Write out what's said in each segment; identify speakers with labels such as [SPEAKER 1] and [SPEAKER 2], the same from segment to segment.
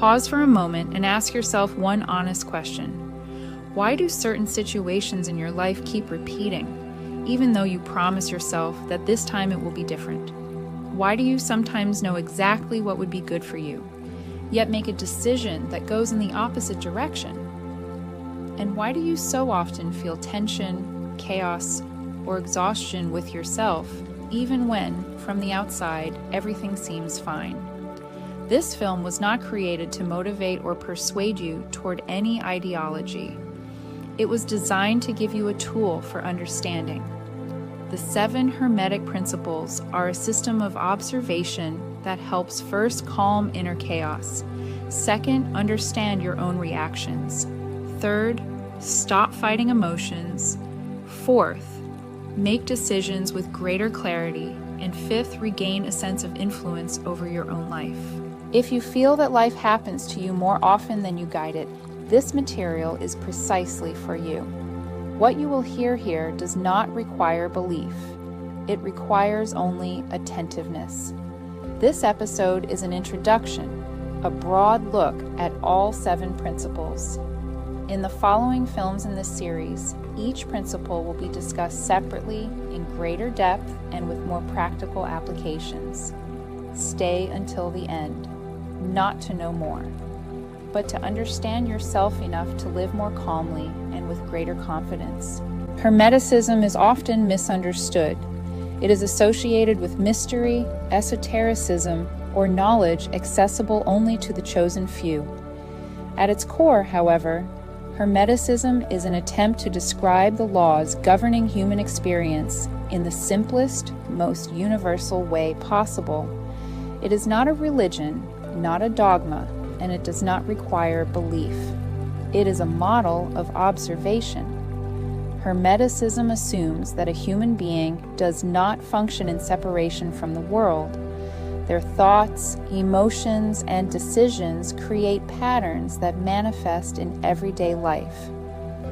[SPEAKER 1] Pause for a moment and ask yourself one honest question. Why do certain situations in your life keep repeating, even though you promise yourself that this time it will be different? Why do you sometimes know exactly what would be good for you, yet make a decision that goes in the opposite direction? And why do you so often feel tension, chaos, or exhaustion with yourself, even when, from the outside, everything seems fine? This film was not created to motivate or persuade you toward any ideology. It was designed to give you a tool for understanding. The Seven Hermetic Principles are a system of observation that helps first calm inner chaos, second, understand your own reactions, third, stop fighting emotions, fourth, make decisions with greater clarity, and fifth, regain a sense of influence over your own life. If you feel that life happens to you more often than you guide it, this material is precisely for you. What you will hear here does not require belief. It requires only attentiveness. This episode is an introduction, a broad look at all 7 principles. In the following films in this series, each principle will be discussed separately in greater depth and with more practical applications. Stay until the end, not to know more, but to understand yourself enough to live more calmly and with greater confidence. Hermeticism is often misunderstood. It is associated with mystery, esotericism, or knowledge accessible only to the chosen few. At its core, however, Hermeticism is an attempt to describe the laws governing human experience in the simplest, most universal way possible. It is not a religion, not a dogma, and it does not require belief. It is a model of observation. Hermeticism assumes that a human being does not function in separation from the world. Their thoughts, emotions, and decisions create patterns that manifest in everyday life.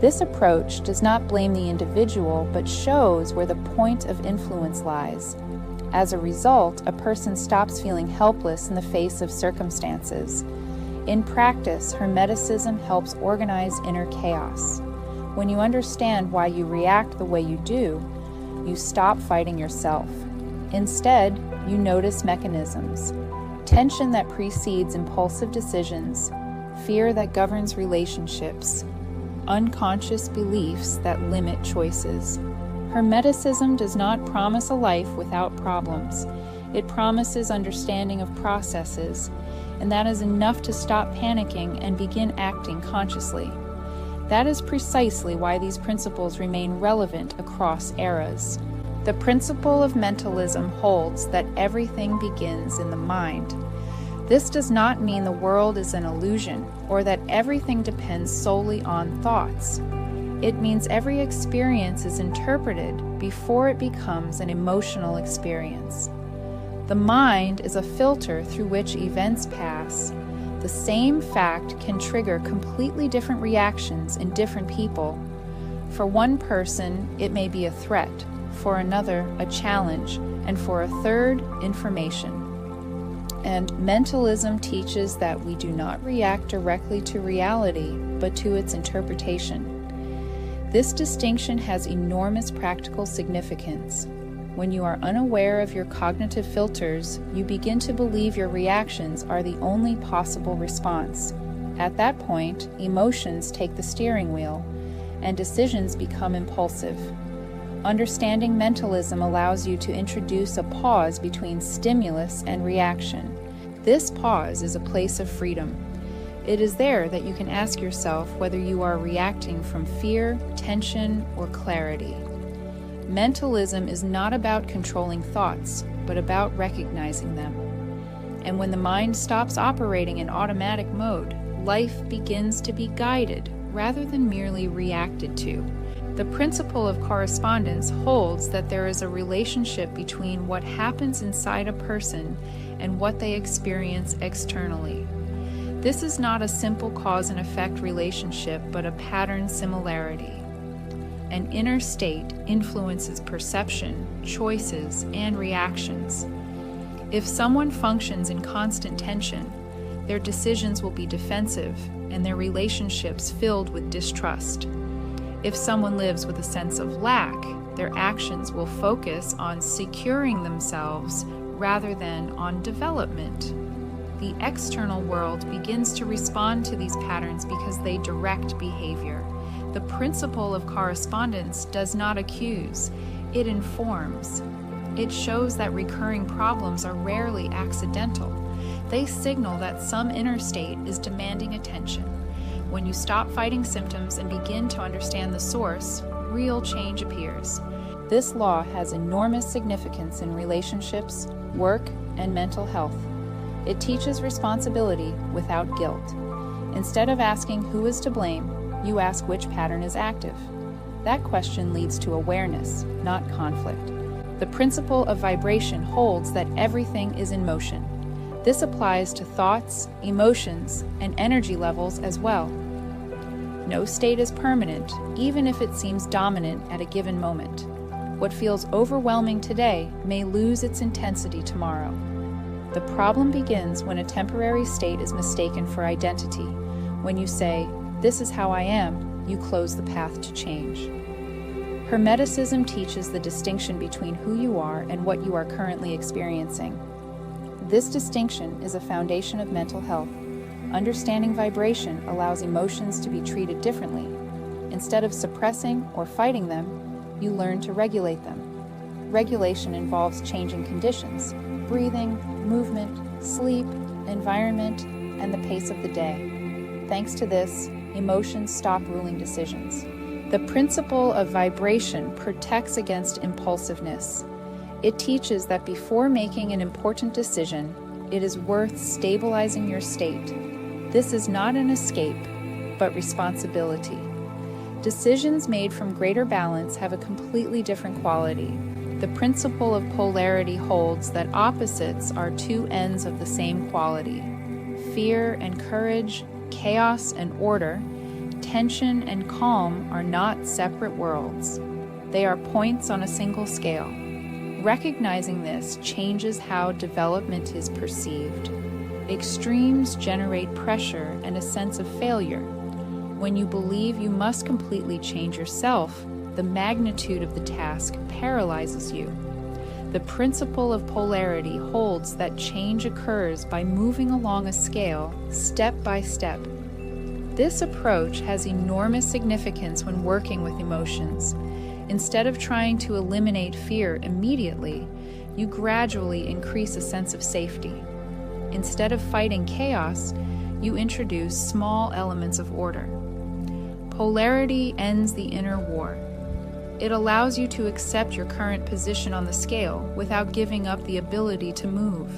[SPEAKER 1] This approach does not blame the individual, but shows where the point of influence lies. As a result, a person stops feeling helpless in the face of circumstances. In practice, Hermeticism helps organize inner chaos. When you understand why you react the way you do, you stop fighting yourself. Instead, you notice mechanisms: tension that precedes impulsive decisions, fear that governs relationships, unconscious beliefs that limit choices. Hermeticism does not promise a life without problems. It promises understanding of processes, and that is enough to stop panicking and begin acting consciously. That is precisely why these principles remain relevant across eras. The principle of mentalism holds that everything begins in the mind. This does not mean the world is an illusion or that everything depends solely on thoughts. It means every experience is interpreted before it becomes an emotional experience. The mind is a filter through which events pass. The same fact can trigger completely different reactions in different people. For one person, it may be a threat, for another, a challenge, and for a third, information. And mentalism teaches that we do not react directly to reality, but to its interpretation. This distinction has enormous practical significance. When you are unaware of your cognitive filters, you begin to believe your reactions are the only possible response. At that point, emotions take the steering wheel, and decisions become impulsive. Understanding mentalism allows you to introduce a pause between stimulus and reaction. This pause is a place of freedom. It is there that you can ask yourself whether you are reacting from fear, tension, or clarity. Mentalism is not about controlling thoughts, but about recognizing them. And when the mind stops operating in automatic mode, life begins to be guided rather than merely reacted to. The principle of correspondence holds that there is a relationship between what happens inside a person and what they experience externally. This is not a simple cause and effect relationship, but a pattern similarity. An inner state influences perception, choices, and reactions. If someone functions in constant tension, their decisions will be defensive and their relationships filled with distrust. If someone lives with a sense of lack, their actions will focus on securing themselves rather than on development. The external world begins to respond to these patterns because they direct behavior. The principle of correspondence does not accuse, it informs. It shows that recurring problems are rarely accidental. They signal that some inner state is demanding attention. When you stop fighting symptoms and begin to understand the source, real change appears. This law has enormous significance in relationships, work, and mental health. It teaches responsibility without guilt. Instead of asking who is to blame, you ask which pattern is active. That question leads to awareness, not conflict. The principle of vibration holds that everything is in motion. This applies to thoughts, emotions, and energy levels as well. No state is permanent, even if it seems dominant at a given moment. What feels overwhelming today may lose its intensity tomorrow. The problem begins when a temporary state is mistaken for identity. When you say, "This is how I am," you close the path to change. Hermeticism teaches the distinction between who you are and what you are currently experiencing. This distinction is a foundation of mental health. Understanding vibration allows emotions to be treated differently. Instead of suppressing or fighting them, you learn to regulate them. Regulation involves changing conditions, breathing, movement, sleep, environment, and the pace of the day. Thanks to this, emotions stop ruling decisions. The principle of vibration protects against impulsiveness. It teaches that before making an important decision, it is worth stabilizing your state. This is not an escape, but responsibility. Decisions made from greater balance have a completely different quality. The principle of polarity holds that opposites are two ends of the same quality. Fear and courage, chaos and order, tension and calm are not separate worlds. They are points on a single scale. Recognizing this changes how development is perceived. Extremes generate pressure and a sense of failure. When you believe you must completely change yourself, the magnitude of the task paralyzes you. The principle of polarity holds that change occurs by moving along a scale, step by step. This approach has enormous significance when working with emotions. Instead of trying to eliminate fear immediately, you gradually increase a sense of safety. Instead of fighting chaos, you introduce small elements of order. Polarity ends the inner war. It allows you to accept your current position on the scale without giving up the ability to move.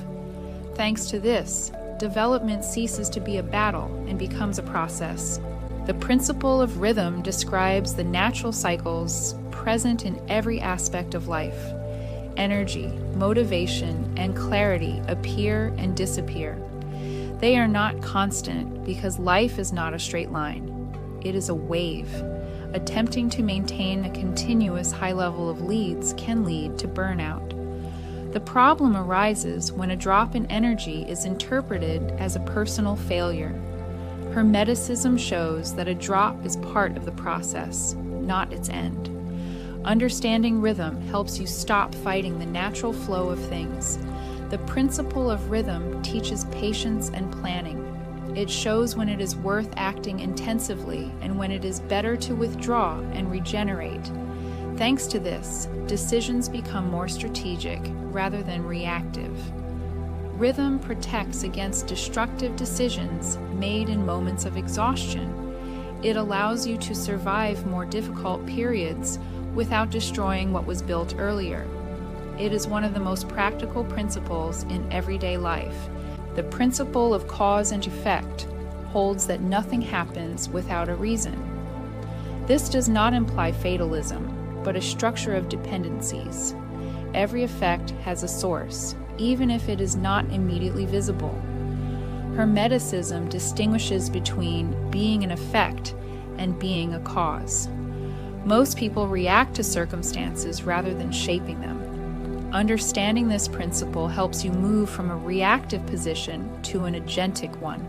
[SPEAKER 1] Thanks to this, development ceases to be a battle and becomes a process. The principle of rhythm describes the natural cycles present in every aspect of life. Energy, motivation, and clarity appear and disappear. They are not constant because life is not a straight line. It is a wave. Attempting to maintain a continuous high level of leads can lead to burnout. The problem arises when a drop in energy is interpreted as a personal failure. Hermeticism shows that a drop is part of the process, not its end. Understanding rhythm helps you stop fighting the natural flow of things. The principle of rhythm teaches patience and planning. It shows when it is worth acting intensively and when it is better to withdraw and regenerate. Thanks to this, decisions become more strategic rather than reactive. Rhythm protects against destructive decisions made in moments of exhaustion. It allows you to survive more difficult periods without destroying what was built earlier. It is one of the most practical principles in everyday life. The principle of cause and effect holds that nothing happens without a reason. This does not imply fatalism, but a structure of dependencies. Every effect has a source, even if it is not immediately visible. Hermeticism distinguishes between being an effect and being a cause. Most people react to circumstances rather than shaping them. Understanding this principle helps you move from a reactive position to an agentic one.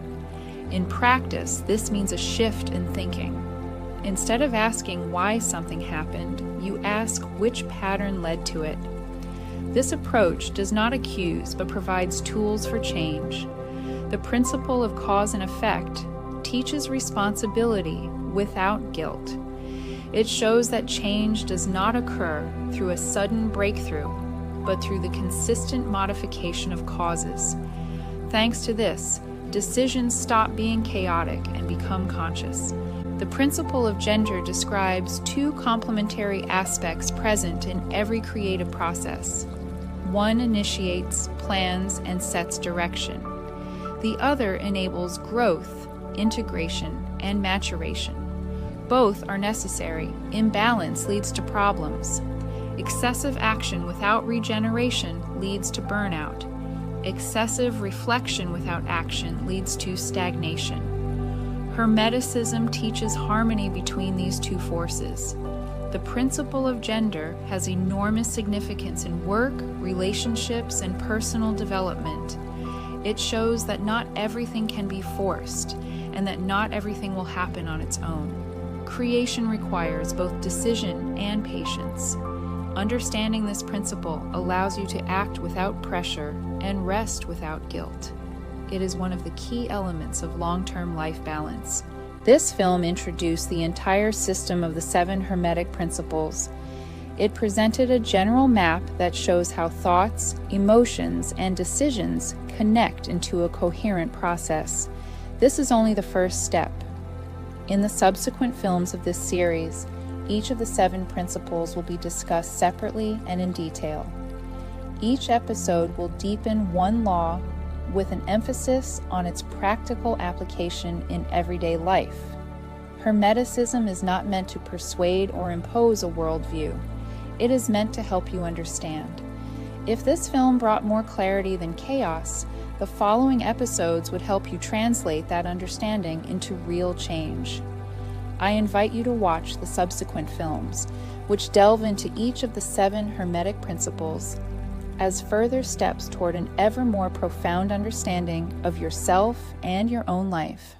[SPEAKER 1] In practice, this means a shift in thinking. Instead of asking why something happened, you ask which pattern led to it. This approach does not accuse but provides tools for change. The principle of cause and effect teaches responsibility without guilt. It shows that change does not occur through a sudden breakthrough, but through the consistent modification of causes. Thanks to this, decisions stop being chaotic and become conscious. The principle of gender describes two complementary aspects present in every creative process. One initiates, plans, and sets direction. The other enables growth, integration, and maturation. Both are necessary. Imbalance leads to problems. Excessive action without regeneration leads to burnout. Excessive reflection without action leads to stagnation. Hermeticism teaches harmony between these two forces. The principle of gender has enormous significance in work, relationships, and personal development. It shows that not everything can be forced, and that not everything will happen on its own. Creation requires both decision and patience. Understanding this principle allows you to act without pressure and rest without guilt. It is one of the key elements of long-term life balance. This film introduced the entire system of the Seven Hermetic Principles. It presented a general map that shows how thoughts, emotions, and decisions connect into a coherent process. This is only the first step. In the subsequent films of this series, each of the 7 principles will be discussed separately and in detail. Each episode will deepen one law with an emphasis on its practical application in everyday life. Hermeticism is not meant to persuade or impose a worldview. It is meant to help you understand. If this film brought more clarity than chaos, the following episodes would help you translate that understanding into real change. I invite you to watch the subsequent films, which delve into each of the 7 Hermetic Principles as further steps toward an ever more profound understanding of yourself and your own life.